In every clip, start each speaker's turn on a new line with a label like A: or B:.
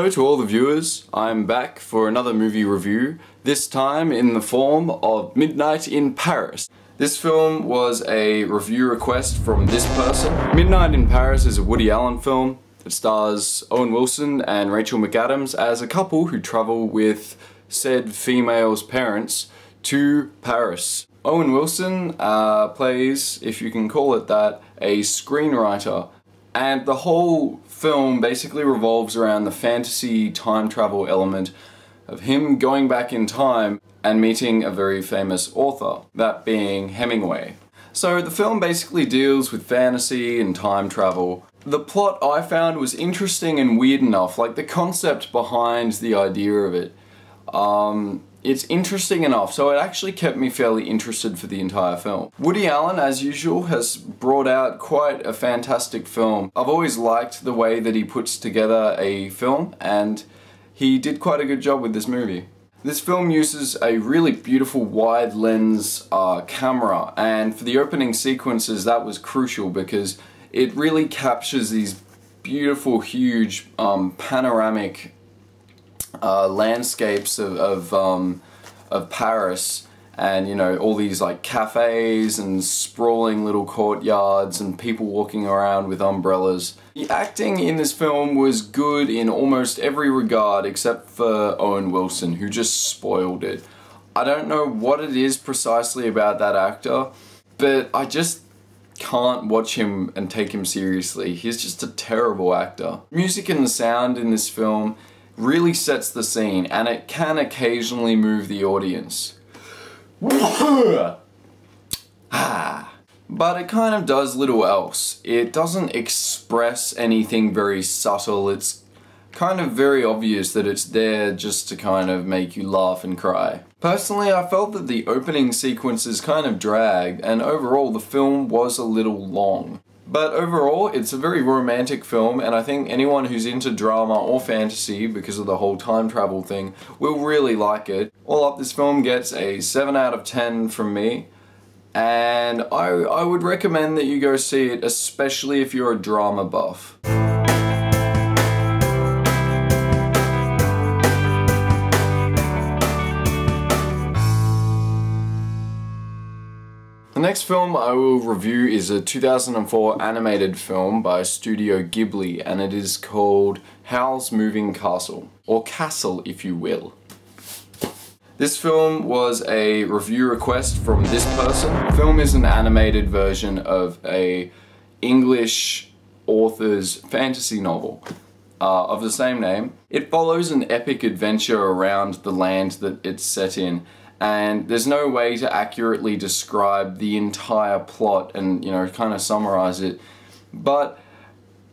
A: Hello to all the viewers, I'm back for another movie review, this time in the form of Midnight in Paris. This film was a review request from this person. Midnight in Paris is a Woody Allen film that stars Owen Wilson and Rachel McAdams as a couple who travel with said female's parents to Paris. Owen Wilson plays, if you can call it that, a screenwriter. And the whole film basically revolves around the fantasy time travel element of him going back in time and meeting a very famous author, that being Hemingway. So the film basically deals with fantasy and time travel. The plot I found was interesting and weird enough, like the concept behind the idea of it. It's interesting enough, so it actually kept me fairly interested for the entire film. Woody Allen, as usual, has brought out quite a fantastic film. I've always liked the way that he puts together a film, and he did quite a good job with this movie. This film uses a really beautiful wide lens camera, and for the opening sequences that was crucial because it really captures these beautiful, huge, panoramic landscapes of Paris, and you know, all these like cafes and sprawling little courtyards and people walking around with umbrellas. The acting in this film was good in almost every regard except for Owen Wilson, who just spoiled it. I don't know what it is precisely about that actor, but I just can't watch him and take him seriously. He's just a terrible actor. Music and the sound in this film really sets the scene, and it can occasionally move the audience. But it kind of does little else. It doesn't express anything very subtle. It's kind of very obvious that it's there just to kind of make you laugh and cry. Personally, I felt that the opening sequences kind of dragged, and overall the film was a little long. But overall, it's a very romantic film, and I think anyone who's into drama or fantasy, because of the whole time travel thing, will really like it. All up, this film gets a 7 out of 10 from me, and I would recommend that you go see it, especially if you're a drama buff. The next film I will review is a 2004 animated film by Studio Ghibli, and it is called Howl's Moving Castle, or Castle if you will. This film was a review request from this person. The film is an animated version of a English author's fantasy novel of the same name. It follows an epic adventure around the land that it's set in, and there's no way to accurately describe the entire plot and, you know, kind of summarize it. But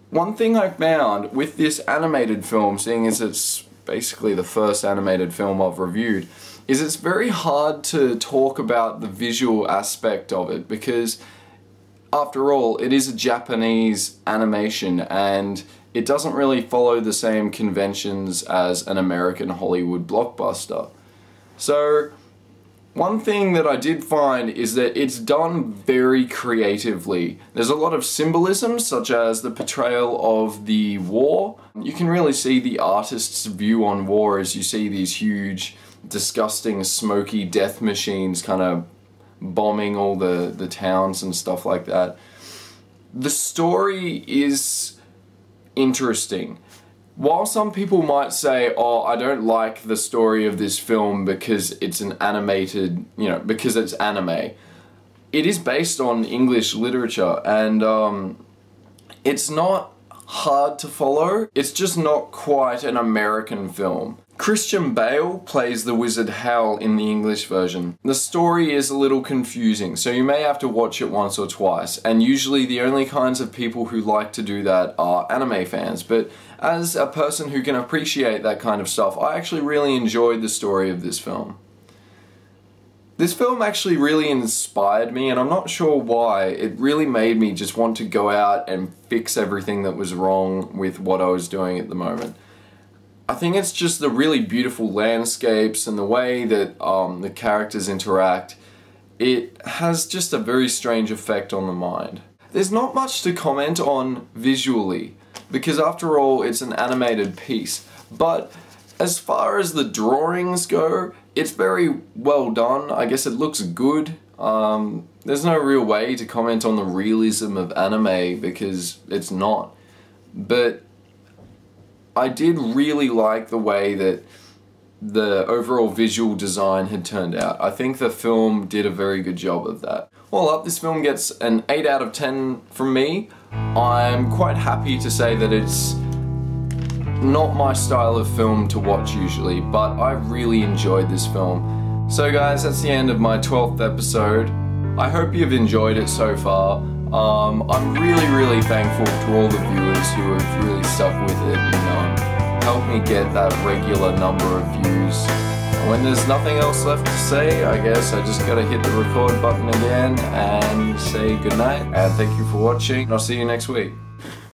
A: one thing I found with this animated film, seeing as it's basically the first animated film I've reviewed, is it's very hard to talk about the visual aspect of it, because after all, it is a Japanese animation and it doesn't really follow the same conventions as an American Hollywood blockbuster. So one thing that I did find is that it's done very creatively. There's a lot of symbolism, such as the portrayal of the war. You can really see the artist's view on war as you see these huge, disgusting, smoky death machines kind of bombing all the towns and stuff like that. The story is interesting. While some people might say, oh, I don't like the story of this film because it's an animated, you know, because it's anime, it is based on English literature, and it's not hard to follow. It's just not quite an American film. Christian Bale plays the wizard Howl in the English version. The story is a little confusing, so you may have to watch it once or twice, and usually the only kinds of people who like to do that are anime fans, but as a person who can appreciate that kind of stuff, I actually really enjoyed the story of this film. This film actually really inspired me, and I'm not sure why. It really made me just want to go out and fix everything that was wrong with what I was doing at the moment. I think it's just the really beautiful landscapes and the way that the characters interact. It has just a very strange effect on the mind. There's not much to comment on visually, because after all, it's an animated piece. But as far as the drawings go, it's very well done. I guess it looks good. There's no real way to comment on the realism of anime because it's not. But I did really like the way that the overall visual design had turned out. I think the film did a very good job of that. All up, this film gets an 8 out of 10 from me. I'm quite happy to say that it's not my style of film to watch usually, but I really enjoyed this film. So guys, that's the end of my 12th episode. I hope you've enjoyed it so far. I'm really thankful to all the viewers who have really stuck with it and helped me get that regular number of views. And when there's nothing else left to say, I guess I just gotta hit the record button again and say goodnight and thank you for watching. I'll see you next week.